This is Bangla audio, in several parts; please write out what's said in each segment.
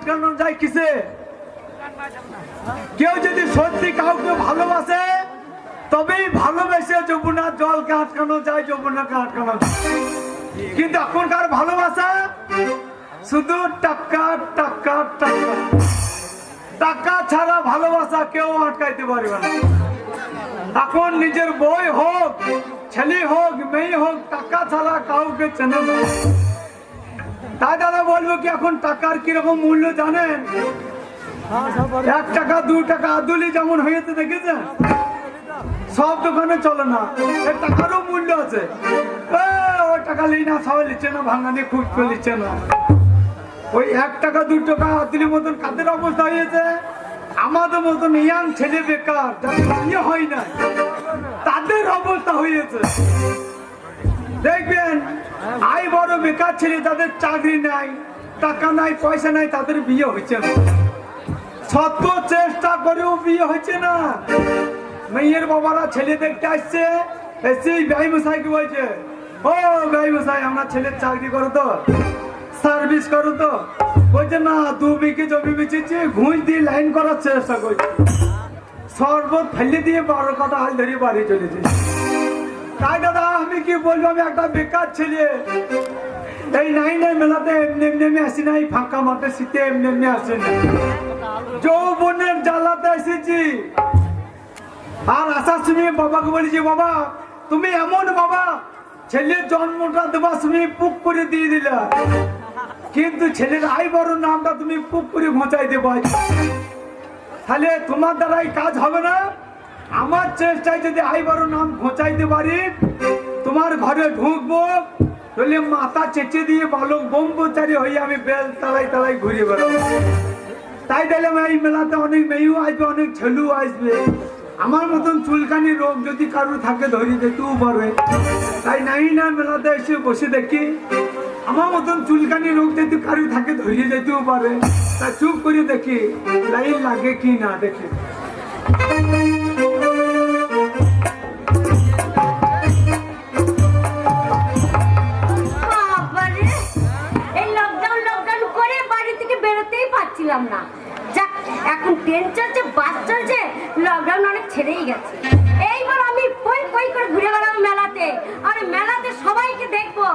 আটকানো যায় কিসে? কেউ যদি সত্যি কাউকে ভালোবাসে তবেই ভালোবেসে যমুনার জলকে আটকানো যায়, যমুনাকে আটকানো যায়। কিন্তু এখনকার ভালোবাসা শুধু টাকা টাকা টাকা, টাকা ছাড়া ভালোবাসা কেউ আটকাইতে পারবে না। এখন নিজের বই হোক, ছেলে হোক, মেয়ে হোক, টাকা ছাড়া কাউকে চেনে না। তাই দাদা বলবো কি, এখন টাকার কিরকম মূল্য জানেন? 1 টাকা 2 টাকা আদুলি যেমন হয়েছে দেখেছেন? সব দোকানে চলে না, এই টাকারও মূল্য আছে। ওই টাকা লিই না, সবাই লিচ্ছে না, ভাঙানি খুব লিচ্ছে না। ওই 1 টাকা 2 টাকা আদুলির মতন কাদের অবস্থা হয়েছে? আমাদের মতন ইয়াং ছেলে বেকার যাদের বিয়ে হয় না তাদের অবস্থা হয়েছে। দেখবেন আয় বড় বেকার ছেলে, তাদের চাকরি নাই, টাকা নাই, পয়সা নাই, তাদের বিয়ে হচ্ছে না। শত চেষ্টা করেও বিয়ে হচ্ছে না। মেয়ের বাবারা ছেলে দেখতে আসছে, এসেই ভাই মশাইকে বলছে, ও ভাই মশাই আমার ছেলের চাকরি করো তো, সার্ভিস করো তো। বলছে না, 2 বিঘে জমি বেচেছি, ঘুষ দিয়ে লাইন করার চেষ্টা করছে, শরবত ফেলে দিয়ে 12 কাটা হাল ধরে বাড়ি চলেছে। তাই দাদা আমি কি বলবো, আমি একটা বেকার ছেলে, এই নাই মেলাতে এমনি এমনি আসি নাই, ফাঁকা মাঠে শীতে এমনি এমনি আসে না, যৌবনের জ্বালাতে এসেছি। আর আসার সময় বাবাকে বলেছি, বাবা তুমি এমন বাবা, ছেলের জন্মটা দেবার সময় পুক করে দিয়ে দিলা, কিন্তু ছেলের আই বড় নামটা তুমি পুক করে ঘোঁচাইতে পারছো, তাহলে তোমার দ্বারাই কাজ হবে না। আমার চেষ্টায় যদি আই বড় নাম ঘোঁচাইতে পারি, তোমার ঘরে ঢুকবো, তাহলে মাথা চেঁচে দিয়ে বালক ব্রহ্মচারী হয়ে আমি বেল তালাই তালাই ঘুরে বেড়াবো। তাই তাহলে এই মেলাতে অনেক মেয়েও আসবে, অনেক ছেলেও আসবে। আমার মতন চুলকানি রোগ যদি কারো থাকে ধরিয়ে যেতেও পারবে। তাই নাই না মেলাতে এসে বসে দেখি, আমার মতন চুলকানি রোগ যদি কারো থাকে ধরিয়ে যেতেও পারে। তা চুপ করে দেখি লাইন লাগে কি না দেখি। পাচ্ছিলাম না, যাক এখন ট্রেন চলছে, বাস চলছে, লকডাউন অনেক ছেড়েই গেছে। এইবার আমি পই পই করে ঘুরে বেড়াবো মেলাতে, আর মেলাতে সবাইকে দেখবো।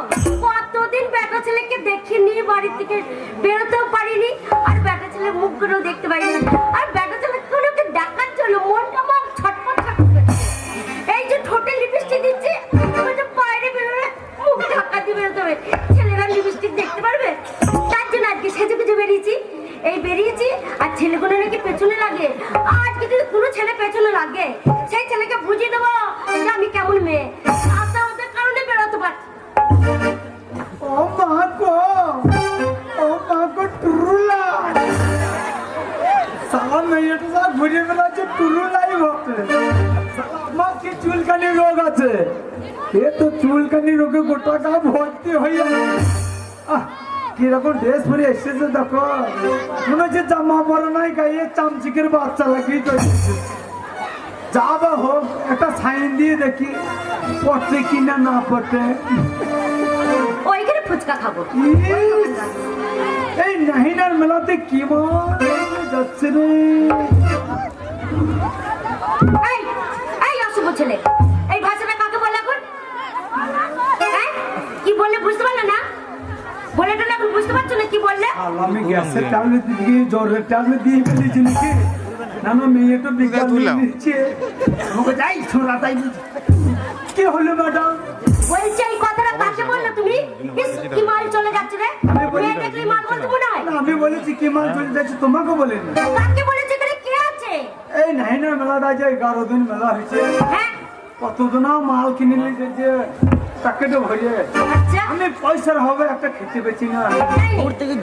কতদিন বেটা ছেলেকে দেখিনি, বাড়ি থেকে বেরোতেও পারিনি, আর বেটা ছেলের মুখগুলো দেখতে পারিনি, আর বেটা ছেলেগুলোকে দেখার জন্য মনটা আমার ছটফট ছটফট। এই যে ঠোঁটে লিপস্টিক দিচ্ছে, বাইরে বেরোলে মুখ ঢাকা দিয়ে বেরোতে হবে, ছেলেরা লিপস্টিক দেখতে পারবে, তার জন্য আজকে সেজে গুজে বেরিয়েছি। এই বেরিয়েছি, আর ছেলেগুলো নাকি পেছনে লাগে। আজকে যদি কোনো ছেলে পেছনে লাগে, সেই ছেলেকে বুঝিয়ে দেবো যে আমি কেমন মেয়ে। আশা ওদের কারণে বেরোতে পারছি। ও মা গো, ও মা গো, টুরুলা সালা মেয়েটা যা ঘুরে বেড়াচ্ছে, টুরুলাই বটে। আমার কি চুলকানি রোগ আছে? এ তো চুলকানি রোগে গোটা গা ভর্তি হয়ে কিরকম ড্রেস পরে এসেছে দেখো, মনে হচ্ছে জামা পরে নাই, গায়ে চামচিকের বাচ্চা লাগিয়ে চলেছে। যা বা হোক, একটা সাইন দিয়ে দেখি পড়তে কিনা না পড়তে। ওইখানে ফুচকা খাবো। এই নাহিনার মেলাতে কি যাচ্ছে রে? এই অশুভ ছেলে, এই ভাষাটা কাকে বলে এখন? কি বললে বুঝতে পারলে না? বলে এটা এখন বুঝতে পারছো না কি বললে? আমি গ্যাসের ট্যাবলেট দিয়ে, জ্বরের ট্যাবলেট দিয়ে ফেলেছি নাকি? না না, মেয়ে তো বিজ্ঞান দিচ্ছে আমাকে, যাই ছোড়া তাই। কি হলো ম্যাডাম? বলছি এই কথাটা কাকে বললে তুমি? কি মাল চলে যাচ্ছে রে? মেয়ে দেখলে মাল বলতে মনে হয়? আমি বলেছি কি মাল চলে যাচ্ছে, তোমাকে বলেন। কাকে বলেছে? এখানে কে আছে? এই নাহিনার মেলাটা যে 11 দিন মেলা হয়েছে, হ্যাঁ কতজন মাল কিনে নিয়ে যে প্যাকেটে ভরিয়ে। আচ্ছা, আমি পয়সার হবে একটা খেতে পেছি না,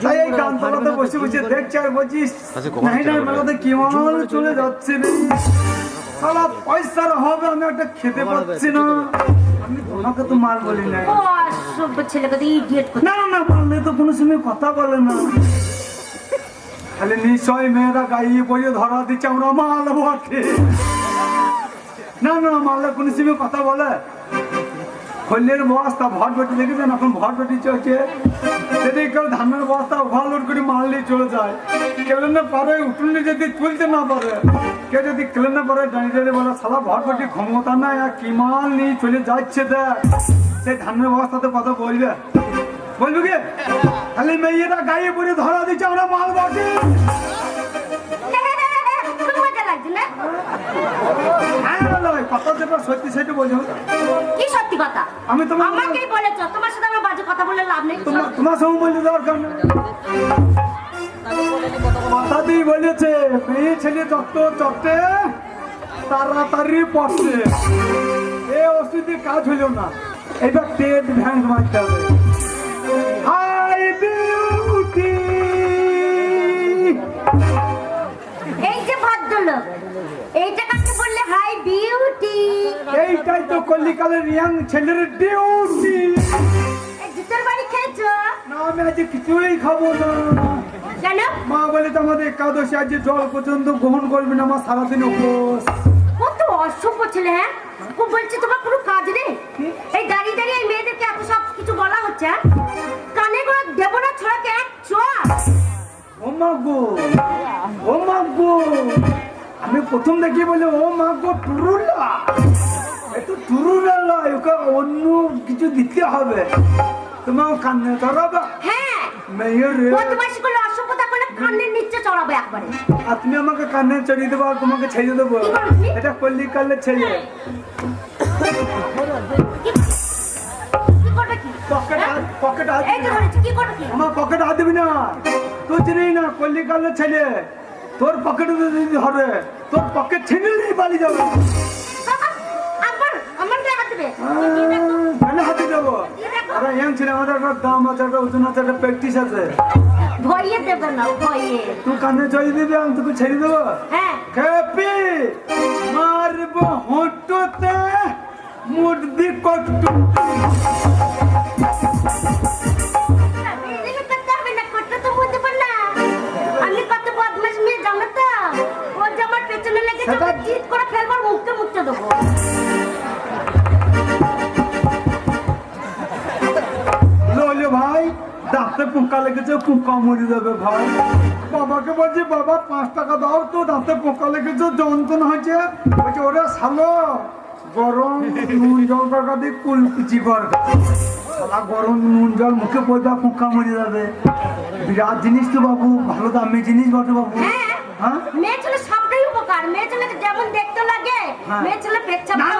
তাই এই গানতলাতে বসে বসে দেখছি আর বলছিস নাহিনার মেলাতে কি মাল চলে যাচ্ছে রে। সালা পয়সার হবে আমি একটা খেতে পাচ্ছি না। আমি তোমাকে তো মাল বলি না। ও অশুভ ছেলেকে তো ইডিয়েট করতে। না না, বললে তো কোনো সময় কথা বলে না, খালি নিশ্চয় মেয়েরা গাইয়ে পড়িয়ে ধরা দিচ্ছে আমরা মাল বটে। না না, মালদা কোন সময় কথা বলে? খল্লের বস্তা ভটভটি দেখেছেন, এখন ভটভটি চলছে। যদি কেউ ধানের বস্তা ওভারলোড করে মারলে চলে যায়, কেলেনে পারে উঠলে যদি তুলতে না পারে, কেউ যদি কেলেনে পারে দাঁড়িয়ে বলে সালা ভরপটি ক্ষমতা নাই আর কি মাল নিয়ে চলে যাচ্ছে, দেখ সেই ধানের বস্তাতে কথা বলবে বলবি কি? খালি মেয়েরা গায়ে পরে ধরা দিচ্ছে আমরা মাল বাকি। খুব মজা লাগছে না? হ্যাঁ কথা যেটা সত্যি সেটা বলছো। কি সত্যি কথা? আমি তোমার আমাকেই বলেছো, তোমার সাথে আমার বাজে কথা বলে লাভ নেই। তোমার সঙ্গে বলতে দরকার নেই। কথা দিয়ে বলেছে মেয়ে ছেলে যত চটে তাড়াতাড়ি পড়ছে, এ ওষুধে কাজ হইল না, এবার টেট ভ্যান্স মারতে হবে। হাই বিউটি, এই যে ভদ্রলোক, এইটা কাকে বললে হাই বিউটি? এইটাই তো কলিকালের ইয়াং ছেলের ডিউটি। এই জুতোর বাড়ি খেয়েছো? না আমি আজ কিছুই খাবো না। কেন? মা বলে তো আমাদের একাদশী আজ জল পর্যন্ত গ্রহণ করবে না, আমার সারাদিন উপোস। কত অসভ্য ছেলে। হ্যাঁ, ও বলছে তোমার কোনো কাজ নেই। এই দাঁড়িয়ে দাঁড়িয়ে এই মেয়েদেরকে এত সব কিছু বলা হচ্ছে, হ্যাঁ? কানে করে দেবো না ছোড়াকে এক চোর। ও মা গো, ও মা গো, আমি প্রথম দেখি বলে ও মা গো টুরুলা, একটু টুরুলা নয়, ওকে অন্য কিছু দিতে হবে। তোমার কান্নে ধরাবা? হ্যাঁ, মেয়ের রে, বদমাইশি করলে অসভ্যতা করলে কানের নিচে চড়াবো একবারে। আর তুমি আমাকে কান্নে চড়িয়ে দেবো আর তোমাকে ছেড়ে দেবো? কি করবি? এটা কলিকালের ছেলে। কি করবে কি? পকেট হাত, পকেট হাত এই তো ধরেছি, কি করবে কি? আমার পকেট হাত দিবি না, তুই চিনি না কলিকালের ছেলে, তোর পকেটে যদি ধরে তোর পকেট ছিনে নিয়ে পালিয়ে যাবে। আবার আমার গায়ে হাত দেবে? কেন হাতে দেবো? আরে ইয়াং ছেলে, আমাদের একটা দাম আছে, একটা ওজন আছে, একটা প্র্যাকটিস আছে। ভয়ে দেবে না, ভয়ে। তুই কানে চড়িয়ে দিবি, আমি তোকে ছেড়ে দেবো। হ্যাঁ, খেপি মারবো হোঁটতে মুড়দি কট্টু। এদিকে করতে হবে না, করতে তো বলতে পার না। আমি কত বদমাশ মেয়ে জানো তো? ও যে আমার পেছনে লেগে যাবে, চিৎ করে ফেলবার, মুখতে মুখতে দেবো। লইলে ভাই দাঁতে পোকা লেগেছে, পোকা মরে যাবে ভাই। বাবাকে বলছি বাবা 5 টাকা দাও তো, দাঁতে পোকা লেগেছে, যন্ত্রণা হয়েছে। বলছে ওরে শালো গরম নুন জল টাকা দিয়ে কুলকুচি কর, শালা গরম নুন জল মুখে পড়বে, পোকা মরে যাবে। বিরাট জিনিস তো বাবু, ভালো দামি জিনিস বটে বাবু। হ্যাঁ, হ্যাঁ মেয়ে ছেলে সবটাই উপকার। মেয়ে ছেলেকে যেমন দেখতে লাগে, হ্যাঁ। মেয়ে ছেলে পেচ্ছা। না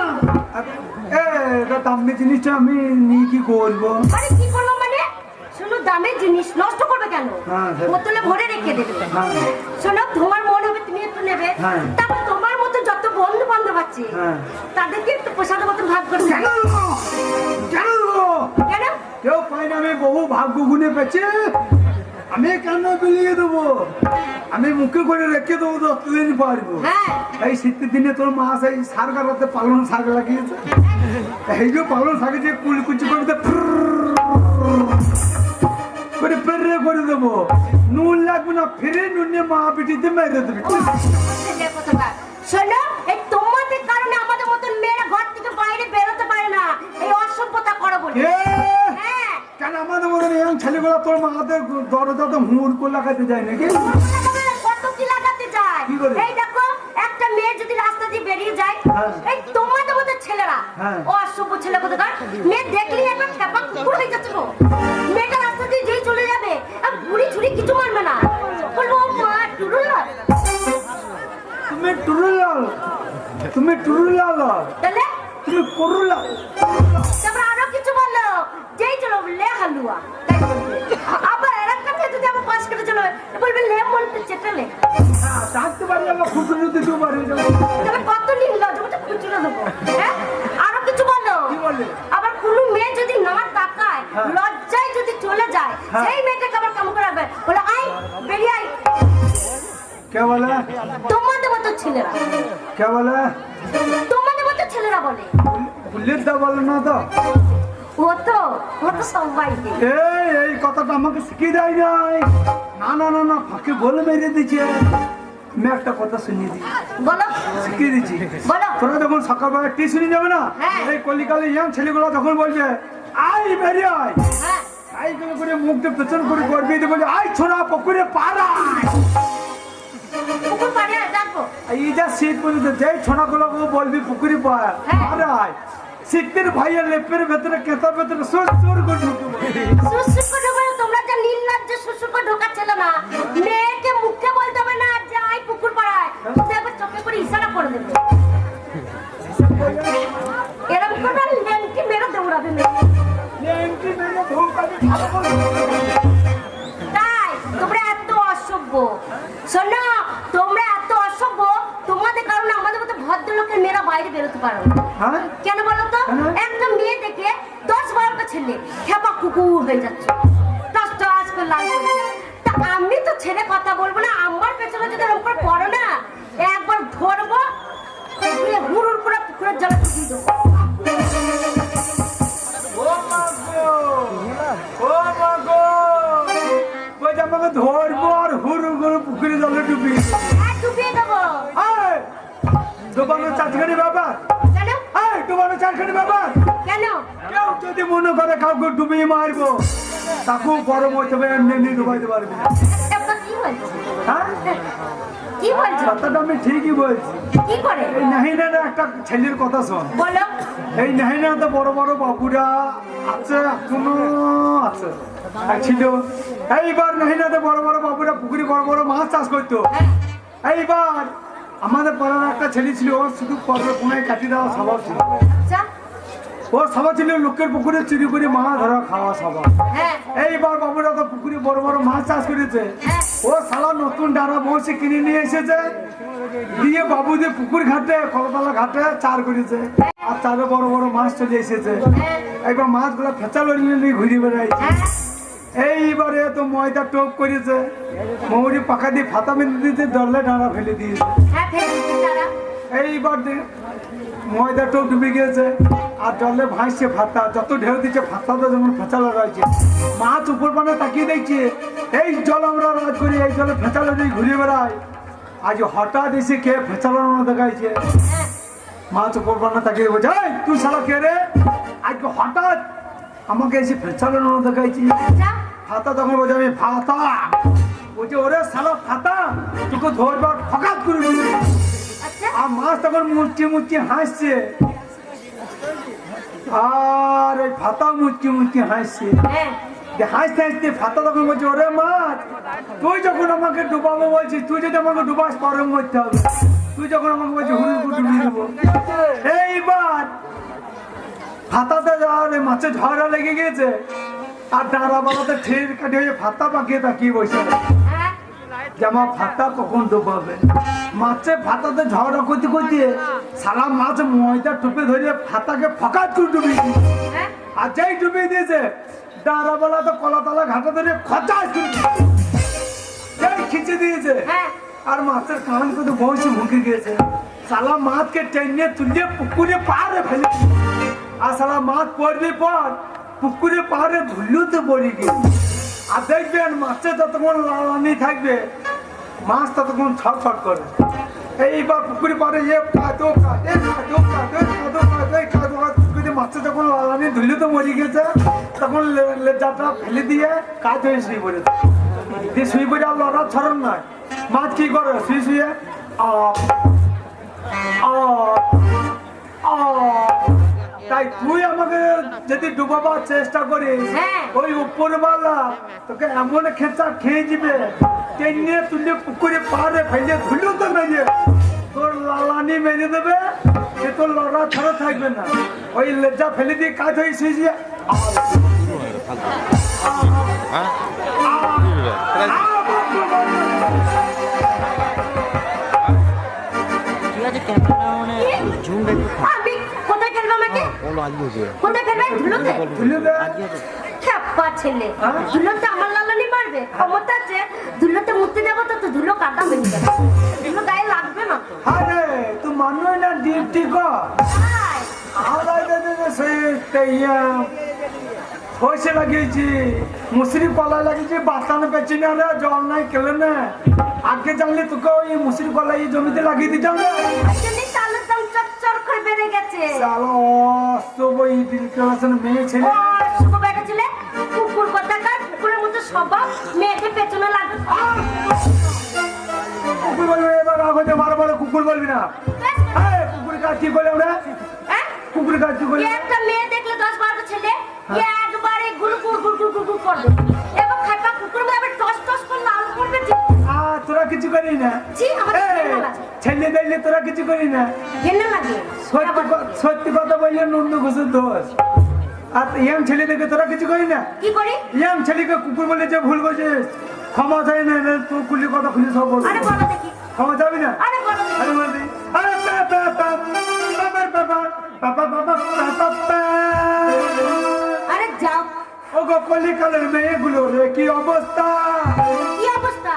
এটা দামি জিনিসটা আমি নিয়ে কি করবো? আরে কি করবো মানে? শোনো, দামের জিনিস নষ্ট করবে কেন? হ্যাঁ, হ্যাঁ। বোতলে ভরে রেখে দেবে। হ্যাঁ। শোনো, তোমার মন হবে তুমি একটু নেবে, হ্যাঁ। তারপর তোমার মতো যত বন্ধু বান্ধব আছে হ্যাঁ। তাদেরকে একটু প্রসাদ মতো ভাগ করে কেন দেবে। দেবো? কেন দেবো? কেন? কেউ পাই না, আমি বহু ভাগ্য গুনে পেয়েছি, আমি কেন বিলিয়ে দেবো? আমি মুখে করে রেখে দেবো, 10 দিন পারবো। হ্যাঁ, এই শীতের দিনে তোর মা সেই শাক গাড়াতে পালন শাক লাগিয়েছে, এই যে পালন শাকে যে কুলকুচি করতে করে পেরে করে দেবো, নুন লাগবে না, ফিরে নুনে মা পিটিতে মেরে দেবে। ছেলে কোথাকার। শোনো, এই তোমাদের কারণে আমাদের মতন মেয়েরা ঘর থেকে বাইরে বেরোতে পারে না, এই অসভ্যতা করো বলে। এ, হ্যাঁ, কেন আমাদের মতন এই ছেলেগুলো তোর মাদের দরজাতে হুড় করে লাগাতে যায় নাকি? কত কি লাগাতে যায়। কি করে? এই দেখো, একটা মেয়ে যদি রাস্তা দিয়ে বেরিয়ে যায়, হ্যাঁ। এই তোমাদের মতো ছেলেরা, হ্যাঁ। অসভ্য ছেলে কোথাকার, মেয়ে দেখলেই একবার খেপা কুকুর হয়ে যাচ্ছে গো। মেয়েটা রাস্তা দিয়ে যেই চলে যাবে, আর বুড়ি ছুরি কিছু মারবে না, বলবো ও মা টুরুলা। তুমি টুরুলাল, তুমি টুরুলাল, তাহলে তুমি করুলাল। তারপর আরো কিছু বললো, যেই চলো লে হালুয়া, তাই বলবে। আবার এরকম যদি আমার পাশ করে চলো, বলবে লে মন চেটালে। হ্যাঁ, ডাকতে পারি, আমরা খুচরো দিতে পারি। তাহলে কত নির্লজ্জ, বলছে খুচরো দেবো। হ্যাঁ, আরো কিছু বলো। কি বলে? আবার কোনো মেয়ে যদি না তাকায়, হ্যাঁ। লজ্জায় যদি চলে যায়, হ্যাঁ। সেই মেয়েটাকে আবার কেমন করে রাখবে? বলে আই বেরিয়ে আই। কে বলে? তোমাদের মতো ছেলেরা, কে বলে? তোমাদের মতো ছেলেরা বলে। পুলিশ দা বলে না তো? ও তো সবাইকে। এই কথাটা আমাকে শিখিয়ে দেয় নাই। না না না না, ফাঁকে বলে মেরে দিচ্ছে। আমি একটা কথা শুনিয়ে দিই, বলো, শিখিয়ে দিচ্ছি। বলো। তোরা যখন সকালবেলা টিউশনে যাবে না, হ্যাঁ। এই কলিকালে ইয়াং ছেলেগুলো তখন বলবে আই বেরিয়ে আয়, হ্যাঁ, এইগুলো করে মুখটা পেছন করে করবি বলে আই ছোড়া পুকুরে পাড়ায় পুকুর পাড়ে ডাকবো। এই যা শীত পর্যন্ত যেই ছোনাগুলো বলবি পুকুরে পাড়ায় শীতের ভাইয়ের লেপের ভেতরে কেতার ভেতরে সুর সুর করে ঢুকবো। সুসু করে বলে তোমরা যে নির্লজ্জ সুসু করে ঢোকাচ্ছিল না, মেয়েকে মুখে বলতে হবে না যে আই পুকুর পাড়ায়, তুমি একবার চোখে করে ইশারা করে দেবে। এরকম করে লেংটি মেরে দৌড়াবে মেয়ে। লেংটি মেরে ঢোকাবি, ভালো করে ঢোকাবি। তাই তোমরা এত অসভ্য। শোনো, তোমরা এত অসভ্য, তোমাদের কারণে আমাদের মতো ভদ্রলোকের মেয়েরা বাইরে বেরোতে পারো না। হ্যাঁ কেন বলো তো? কেন? একটা মেয়ে দেখে 10-12টা ছেলে খেপা কুকুর হয়ে যাচ্ছে, টস টস করে লাল করে। তা আমি তো ছেলে কথা বলবো না, আমার পেছনে যদি এরকম করে পড়ো না, একবার ধরবো, হুড়ুর করে পুকুরের জলে ঢুকিয়ে দেবো। ও মা গো, ও মা গো, বলছে আমাকে ধরবো আর হুড়ু করে পুকুরে জলে ডুবি হ্যাঁ, ডুবিয়ে দেবো। ডুবানো চারখানি বাবা, কেন? ডুবানো চারখানি বাবা। কেন? কেউ যদি মনে করে কাউকে ডুবিয়ে মারবো, তাকেও গরম হইতে হবে, এমনি এমনি ডুবাইতে পারবে না। এটা কি বলছো? হ্যাঁ কি বলছো? কথাটা আমি ঠিকই বলছি। কি করে? এই নাহিনের একটা ছেলের কথা শোন। বলো। এই নাহিনাতে বড় বড় বাবুরা আছে, এখনো আছে, ছিল। এইবার নাহিনাতে বড় বড় বাবুরা পুকুরে বড় বড় মাছ চাষ করতো। এইবার আমাদের পাড়ার একটা ছেলে ছিল, ওর শুধু পর্বে কোনায় কাটি দেওয়া স্বভাব ছিল। আচ্ছা। ওর স্বভাব ছিল লোকের পুকুরে চুরি করে মাছ ধরা খাওয়া স্বভাব। হ্যাঁ। এইবার বাবুরা তো পুকুরে বড় বড় মাছ চাষ করেছে। ও শালা নতুন ডানা বসে কিনে নিয়ে এসেছে, দিয়ে বাবুদের পুকুর ঘাটে কলতলা ঘাটে চার করেছে, আর চারে বড় বড় মাছ চলে এসেছে। এইবার মাছগুলো ফেঁচালো নিয়ে ঘুরে বেড়াইছে। এইবারে তো ময়দা টোপ করেছে, মৌরি পাকা দিয়ে ফাতা বেঁধে দিতে দরলে ডানা ফেলে দিয়েছে। হ্যাঁ, ফেলেছি তারা। এইবার ময়দা টোপ ডুবে গিয়েছে, আর জলে ভাসছে ফাতা, যত ঢেউ দিচ্ছে ফাতাটা যেমন ফেঁচালো রয়েছে। মাছ উপর পানে তাকিয়ে দেখছে, এই জল আমরা রাজ করি, এই জলে ফেঁচালো দিয়ে ঘুরে বেড়াই। আজ হঠাৎ এসে কে ফেঁচালো না দেখাইছে। মাছ উপর পানে তাকিয়ে বলছে, এই তুই শালা কে রে, আজকে হঠাৎ আমাকে এসে ফেঁচালো না দেখাইছি। আচ্ছা। ফাতা তখন বলছে, আমি ফাতা। বলছে, ওরে শালা ফাতা, তোকে ধরবার ফকাত করে দিল। আচ্ছা। আর মাছ তখন মুচকি মুচকি হাসছে, আর ওই ফাতা মুচকি মুচকি হাসছে। হ্যাঁ। হাসতে হাসতে ফাতা তখন বলছে, ওরে মাছ, তুই যখন আমাকে ডুবাবো বলছিস, তুই যদি আমাকে ডুবাস পরে মরতে হবে। তুই যখন আমাকে বলছিস হুড়ুর ডুবিয়ে দেবো। এইবার ফাতাতে যাওয়ার মাছের ঝড়া লেগে গেছে, আর ডাঁড়া বাবাতে ঠের কাটি হয়ে ফাতা পাকিয়ে তাকিয়ে বসে হ্যাঁ। যে আমার ফাতা কখন ডুবাবে। মাছে ফাতাতে ঝগড়া করতে করতে সালা মাছ ময়দা টুপে ধরে ফাতাকে ফকাত করে ডুবিয়ে দিয়েছে। হ্যাঁ। আর যেই ডুবিয়ে দিয়েছে, ডাঁড়াবেলা তো কলাতলা ঘাটা ধরে খচাস করে যেই খিচে দিয়েছে, হ্যাঁ। আর মাছের কান করে বসে মুখে গিয়েছে। সালা মাছকে টেনে তুলে পুকুরে পাড়ে ফেলে দিয়েছে। আর সালা মাছ পড়লে পর পুকুরে পাড়ে ধুলোতে পড়ে গিয়েছে। আর দেখবেন মাছে যতক্ষণ লালানি থাকবে, মাছ ততক্ষণ ছটফট করে। এইবার পুকুরে পাড়ে কাদো কাদে কাদো কাদো কাদো কাদো কাদো কাদো মাছে যখন লালানি ধুলোতে মরে গেছে, তখন লেজাটা ফেলে দিয়ে কাজ হয়ে শুয়ে পড়েছে। দিয়ে শুয়ে পড়ে আর লড়ার ছড়ন নয়, মাছ কি করে শুয়ে শুয়ে তাই তুই আমাকে যদি ডুবাবার চেষ্টা করিস, হ্যাঁ। ওই উপরওয়ালা তোকে এমন খেঁচা খেয়ে দিবে, টেনে তুলে পুকুরে পাড়ে ফেলে ধুলো তো মেরে তোর লালানি মেরে দেবে, সে তোর লড়া ছাড়া থাকবে না। ওই লেজা ফেলে দিয়ে কাজ হয়ে শুয়ে আমি কোথায় খেলবো আমাকে? কোথায় খেলবে? ধুলোতে? ধুলোতে খেপা ছেলে, ধুলোতে আমার লালানি মারবে? ক্ষমতা আছে, ধুলোতে মুক্তি দেবো তো ধুলো কাটা হয়ে যাবে, ধুলো গায়ে লাগবে না তো। আরে তুই মানুষ না ডিউটি কর। তাই? হয়েছে লাগিয়েছি মুসরি কলা লাগিয়েছি, বাতানো পেছি না রে, জল নাই কেলে না। আগে জানলে তোকে ওই মুসরি কলা এই জমিতে লাগিয়ে দিতাম না। আসলে চালের দাম চচ্চর করে বেড়ে গেছে। মেয়ে ছেলে শুভ বেটা ছেলে কুকুর কথা স্বভাব মেয়েকে পেছনে লাগে। কুকুর বলবি না, এবার রাগ হতে বারো বারো কুকুর বলবি না। এই, কুকুরের কাজ কি করলে ওরা? হ্যাঁ? কুকুরের কাজ কি করলে? একটা মেয়ে দেখলে 10-12টা ছেলে একবারে গুড়গুড় গুড়গুড় গুড়গুড় করবে। এবার খাটা কুকুর মেয়ে টস টস করে লাল করবে। তোরা কিছু করি না? জি, আমাদের এই, ঘেন্না লাগে। ছেলে দেখলে তোরা কিছু করি না? ঘেন্না লাগে। সত্যি কথা বললে নন্দ ঘোষের দোষ। আর ইয়াং ছেলে দেখে তোরা কিছু করি না? কি করি? ইয়াং ছেলেকে কুকুর বলে যে ভুল করছিস, ক্ষমা চাই না, তুই খুলি কথা খুলি সব বলবি। আরে বলো দেখি। ক্ষমা চাবি না? আরে বলো দেখি। আরে বলবি, আরে আরে যাও। ও গো কলিকালের মেয়েগুলো রে কি অবস্থা! কি অবস্থা?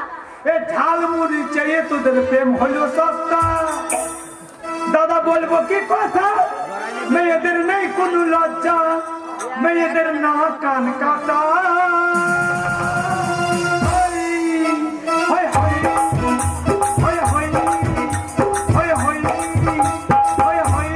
এ ঝালমুড়ি চেয়ে তোদের প্রেম হলো সস্তা। দাদা বলবো কি কথা, মেয়েদের নেই কোনো লজ্জা, মেয়েদের না কান কাটা। হয়, হয়, হয়, হয়, হয়, হয়, হয়, হয়।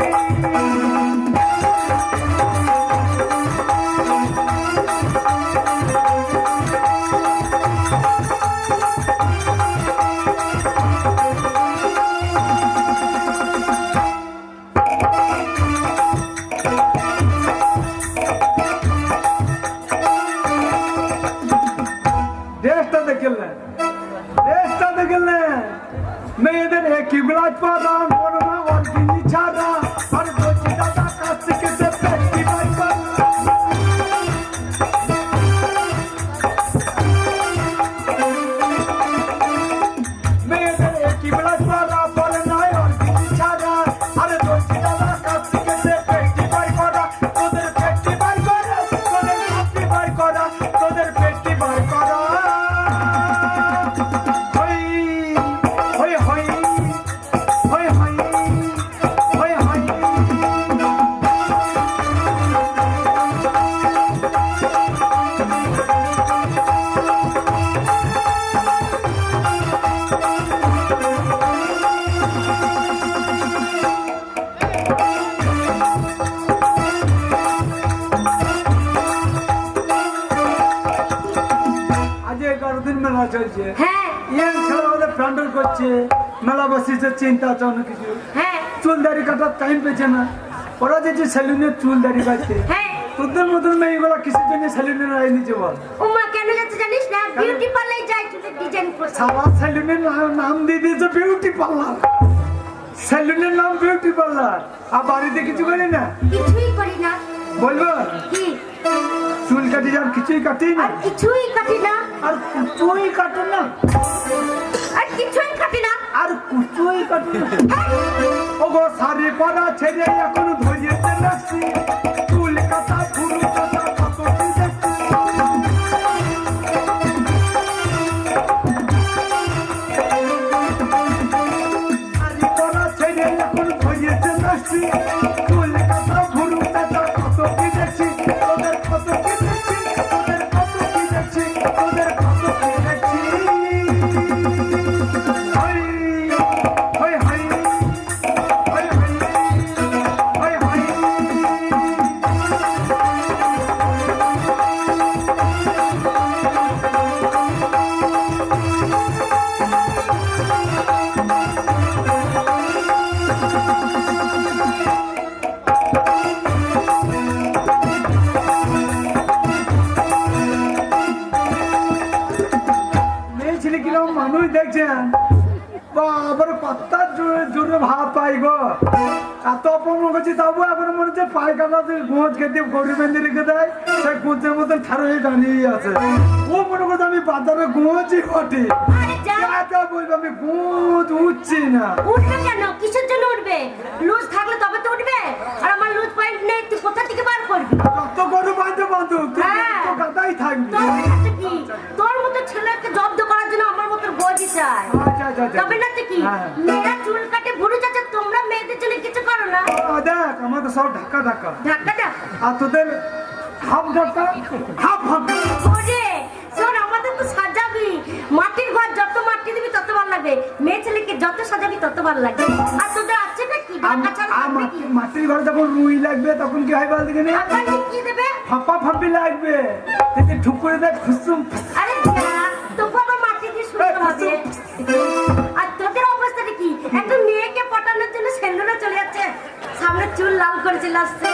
দেশটা দেখলেন, দেশটা দেখলেন, মেয়েদের একই ব্লাজ পাড়া, করোনা অর্জিনি ছাড়া, আর বলছি দাদা কাছ থেকে সে পেটি বাই কর। মেয়েদের একই ব্লাজ পাড়া, করোনা অর্জিনি ছাড়া, আর বলছি দাদা কাছ থেকে সে পেটি বাই করা, তোদের পেটি বাই করা, তোদের পেটি বাই করা, তোদের পেটি বাই করা। আজ 11 দিন মেলা চলছে। হ্যাঁ ইয়াং ছেলে ওদের প্যান্ডেল করছে, মেলা বসেছে, চিন্তা আছে অনেক কিছু। হ্যাঁ চুল দাড়ি কাটার টাইম পেয়েছে না, ওরা যে সেলুনে চুল দাড়ি কাটছে। হ্যাঁ। তোদের মতন মেয়েগুলো কিসের জন্য সেলুনে রায় নিচে বল? ওমা কেন যাচ্ছে জানিস না? বিউটি পার্লারে যাই চুলের ডিজাইন করতে। সারা সেলুনের নাম দিয়ে দিয়েছে বিউটি পার্লার। সেলুনের নাম বিউটি পার্লার, আর বাড়িতে কিছু করি না। কিছুই করি না। বলবো কি? চুল কাটি আর কিছুই কাটি না, আর কিছুই কাটি না। আর কুচুই কাটে না, আর কিছুই কাটি না। আর কুচুই কাটে না। ওগো শাড়ি পরা ছেড়ে এখন ধরিয়েছে নাচি, চুল কাটা ফুল কাটা কত কি দেখছি। শাড়ি পরা ছেড়ে এখন ধরিয়েছে নাচি, চুল কাটা ফুল কাটা কত কি দেখছি। তোদের কত কি দেখছি, তোদের কত কি দেখছি, তোদের কত কি দেখছি। হয়, হয়, হয়, হয়, হয়, হয়, হয়। মেয়ে ছেলে কিরকম মানুষ দেখছেন, আবার কত জোরে জোরে ভাব পাই গো। এত অপমান করছি তবু আবার মনে হচ্ছে পায়খানা গোঁজ খেতে গরু বেঁধে রেখে দেয়, সেই গোঁজের মতন ঠাড়ো হয়ে দাঁড়িয়ে আছে। ও মনে করছে আমি বাজারে গোঁজই ঘটে। আরে যা। বলবো আমি গোঁজ উঠছি না। উঠবে কেন? কিসের জন্য উঠবে? লুজ থাকলে তবে তো উঠবে। আর আমার লুজ পয়েন্ট নেই, তুই কোথা থেকে বার করবি? যত গরু বাঁধতে বাঁধু হ্যাঁ। তো গাদাই থাকবে। তোর কাছে কি? তোর মতো ছেলেকে জব্দ করার জন্য আমার মতো গোজি চাই। আচ্ছা, আচ্ছা, আচ্ছা। তবে না তো কি? হ্যাঁ। মেয়েরা চুল কাটে ভুরু চাচা, তোমরা মেয়েদের জন্য কিছু করো না। দেখ আমাদের সব ঢাকা ঢাকা, ধাক্কাটা আর তোদের হাফ ঢাকা হাফ হাফ। ওরে শোন, আমাদের তো সাজাবি। মাটির ঘর যত মাটি দিবি তত ভালো লাগবে। মেয়ে ছেলেকে যত সাজাবি তত ভালো লাগবে। আর তোদের আছে না কি? ঢাকা ছাড়া থাকবে কি? মাটির ঘরে যখন রুই লাগবে তখন কি হয় বল দিকে আবার কি দেবে? ফাঁপা ফাঁপি লাগবে, যদি ঠুক করে দেখ খুসুম। আরে আর তোদের অবস্থাটা কি? একটা মেয়েকে পটানোর জন্য সেলুনে চলে যাচ্ছে, সামনে চুল লাল করে চলে আসছে।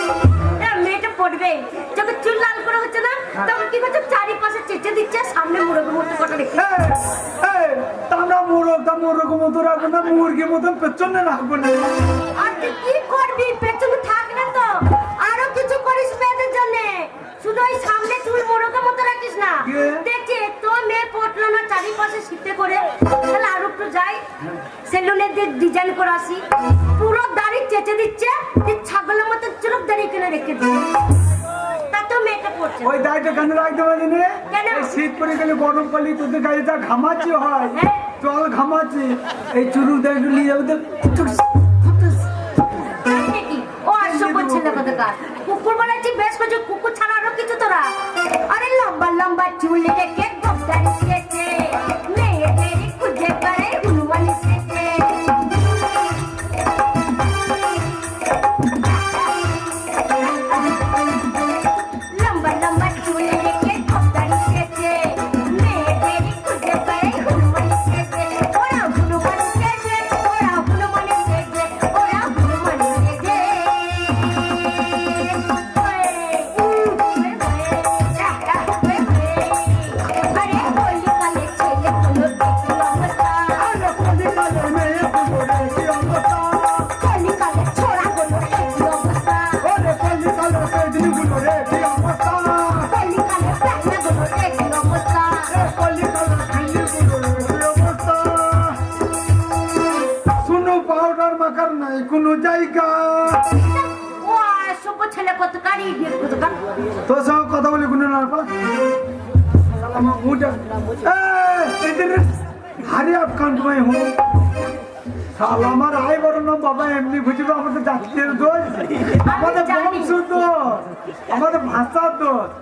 মেয়েটা পড়বে, যখন চুল লাল করে হচ্ছে না, তখন কি করছে, চারিপাশে চেঁচে দিচ্ছে, সামনে মুরগের মতো কটা রেখে। তা আমরা মোরগের মতো রাখবো না, মুরগির মতন পেছনে রাখবো না। আর তুই কি করবি? পেছনে থাক না তো, আরো কিছু করিস মেয়েদের জন্য। শুধু ওই সামনে চুল মোরগের মতো রাখিস না। দেখছি তো মেয়ে পটলো না, চারিপাশে শীতে করে, তাহলে আরো একটু যাই সেলুনে ডিজাইন করে আসি। পুরো দাড়ি চেঁচে দিচ্ছে, ছাগলের মতো চুলক দাড়ি কিনে রেখে দিচ্ছে। তাতেও মেয়েটা পড়ছে। ওই দায়িত্ব কেন রাখতে পারি না? কেন? শীত পরে গেলে গরম পড়লে তোদের গাড়ি যা ঘামাচ্ছি হয়, হ্যাঁ। জল ঘামাচ্ছি, এই চুরু দেয় নিয়ে যাবে তো। তাই নাকি? ও অসভ্য ছেলে কোথাকার। কুকুর বানাচ্ছি বেশ কিছু, কুকুর ছাড়া আরো কিছু তোরা। আরে লম্বা লম্বা চুল রেখে গোপদারি সেজে, মেয়েদের খুঁজে বেড়াই হনুমান সেজে। লম্বা লম্বা চুল রেখে গোপদারি সেজে, মেয়েদের খুঁজে বেড়াই হনুমান সেজে। ওরা হনুমান সেজে, ওরা হনুমান সেজে, ওরা হনুমান সেজে। আরে কলিকালে ছেলেগুলো দেখি অবস্থা, কলিকালে মেয়েগুলো দেখি অবস্থা, কলিকালে ছোড়াগুলো দেখি অবস্থা, ওরে কলিকালে পেদিগুলো দেখি অবস্থা, কলিকালে প্যাকনাগুলো দেখি অবস্থা। কলিকালে ফিল্লিগুলো দেখি অবস্থা। শুনো পাউডার মাখার নাই কোনো জায়গা। ও অসভ্য ছেলে কোথাকার, ইডিয়েট কোথাকার। তোর সঙ্গে কথা বলি কোনো না পা আমার মুটা इधर हरे आप कांड में हूँ साला हमारा आए बरो ना बाबा एमनी बुझे बाबा तो जाती है दोस्त हमारे बंश दोस्त हमारे भाषा दोस्त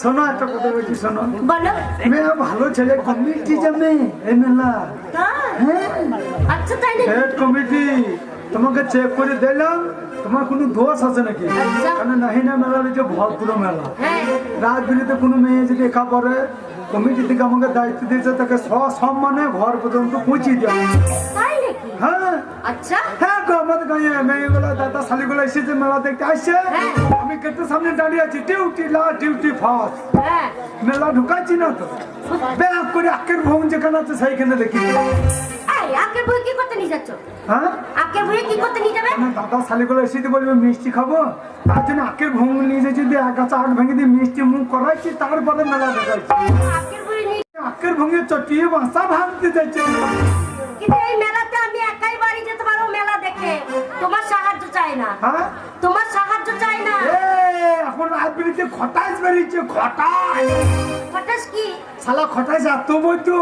শোনো একটা কথা বলছি শোনো বলো। মেয়ে ভালো ছেলে কমিটি যাবে এই মেলা হ্যাঁ আচ্ছা তাই নাকি? হেড কমিটি তোমাকে চেক করে দিলাম তোমার কোনো দোষ আছে নাকি আচ্ছা। কারণ নাহি না মেলা যে ভরপুর মেলা হ্যাঁ রাত বিরেতে কোনো মেয়ে যদি একা পড়ে কমিটি থেকে আমাকে দায়িত্ব দিয়েছে তাকে সসম্মানে ঘর পর্যন্ত পৌঁছে দেওয়া তাই নাকি? হ্যাঁ আচ্ছা হ্যাঁ গো আমাদের গাঁয়ে মেয়েগুলো দাদা শালিগুলো এসেছে মেলা দেখতে আসছে হ্যাঁ। আমি গেটের সামনে দাঁড়িয়ে আছি ডিউটি ডিউটি ফার্স্ট হ্যাঁ মেলা ঢুকাচ্ছি না তো ব্যাগ করে আকের ভোগ যেখানে আছে সেইখানে দেখি এই আকের বই কি করতে নিয়ে যাচ্ছ? হ্যাঁ আকের বই কি করতে নিয়ে যাবে? না, দাদা শালিগুলো এসে বলবে মিষ্টি খাবো তার জন্য আকের ভোগ নিয়ে যাচ্ছি দিয়ে এক গাছা আখ ভেঙে দিয়ে মিষ্টি মুখ করাইছি তারপরে মেলা দেখাচ্ছি আকের বই নিয়ে আকের ভঙ্গে চটিয়ে বাসা ভাঙতে যাচ্ছে কিন্তু এই মেলাতে আমি একাই বাড়ি যেতে পারবো মেলা দেখে, তোমার সাহায্য চাই না। হ্যাঁ তোমার সাহায্য চাই না। এখন রাত বেরিয়েছে খটাইস বেরিয়েছে খটাই হঠাৎ কি? শালা খটাইস এত বইতো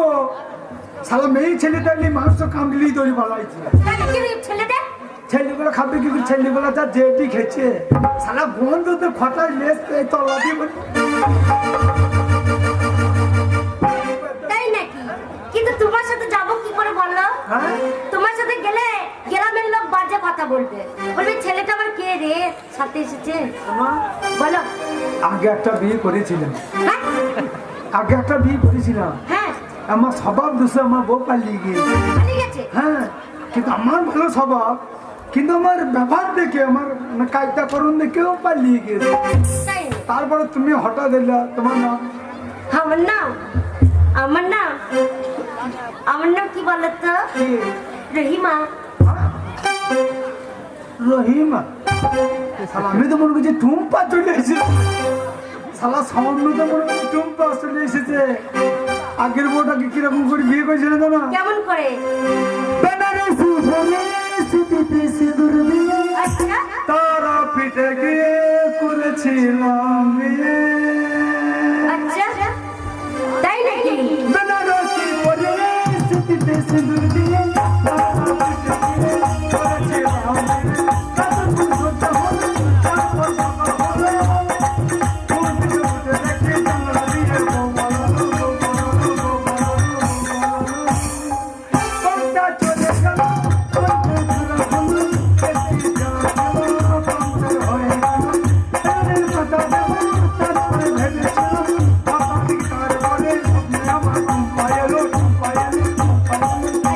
শালা মেয়ে ছেলে তাইলে মাংস কামড়ি তৈরি বানাইছে তাহলে কি ছেলেদের? ছেলেগুলো খাবে কি ছেলেগুলো যা যেটি খেয়েছে শালা বন্ধ তো খটাই লেস তলা দিয়ে তাই নাকি? কিন্তু তোমার সাথে যাবো কি করে বলো? হ্যাঁ তোমার সাথে গেলে গ্রামের লোক বাজে কথা বলবে, বলবে ছেলেটা আমার কে রে সাথে এসেছে। বলো। আগে একটা বিয়ে করেছিলাম হ্যাঁ আগে একটা বিয়ে করেছিলাম হ্যাঁ আমার স্বভাব দোষে আমার বউ পালিয়ে গিয়েছে ঠিক আছে। হ্যাঁ কিন্তু আমার ভালো স্বভাব কিন্তু আমার ব্যবহার দেখে আমার কায়দা করুন দেখেও পালিয়ে গিয়েছে তাই না? তারপরে তুমি হঠাৎ দিলা তোমার নাম আমার নাম আমার নাম আমার নাম কি বলো তো? কি? রহিমা। রহিমা শালা আমি তো মনে করছি টুম্পা চলে এসেছে শালা সামান্য তো মনে করছি টুম্পা চলে এসেছে আগের বউটাকে কিরকম করে বিয়ে করেছিল জানো কেমন করে? বেনারসি বেনারসি পিপি সিঁদুর দিয়ে আচ্ছা তারা পিঠে গিয়ে করেছিলাম বিয়ে। আচ্ছা তাই নাকি? বেনারসি বেনারসি পিপি সিঁদুর দিয়ে তারা পিঠে গিয়ে করেছিলাম বিয়ে। কত ফুল হতে হলো, তারপর সকাল হলো, ফুল দিয়ে উঠে দেখি জানলা দিয়ে বউ বলালো, বউ বলালো, বউ বলালো, বউ বলালো। কোনটা চলে গেল, কোনটা ঘুরে হলো, বেশি জানলো, কোনটা হয়ে গেল। তাদের কথা দেবো, তারপরে ভেবেছিলাম, বাবা কি তার বলে, স্বপ্নে আমার টুম্পা এলো, টুম্পা এলো, টুম্পা এলো।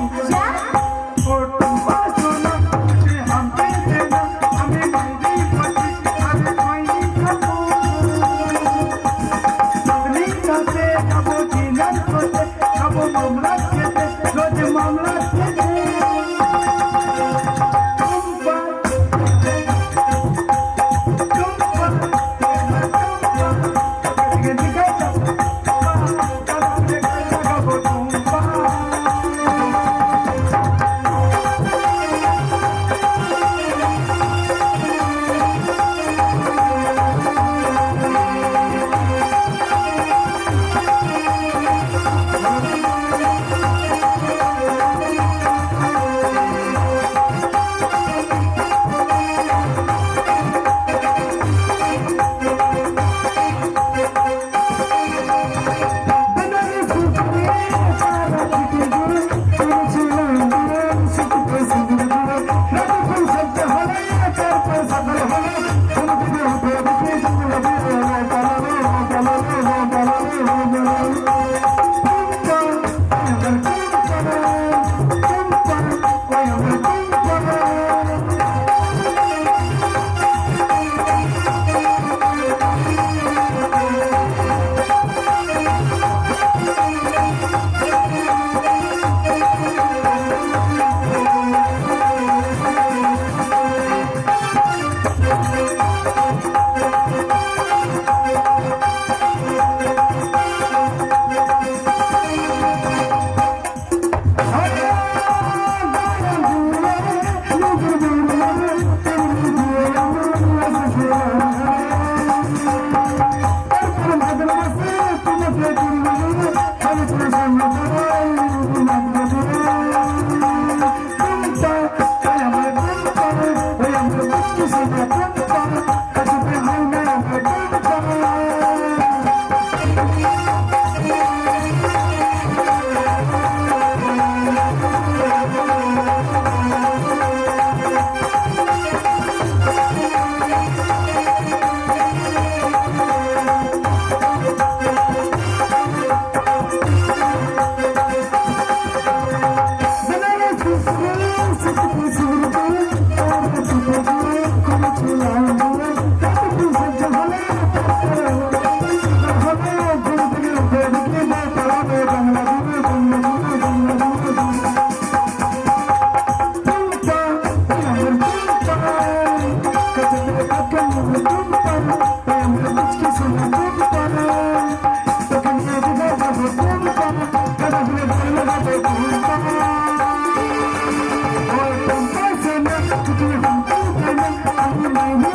I'm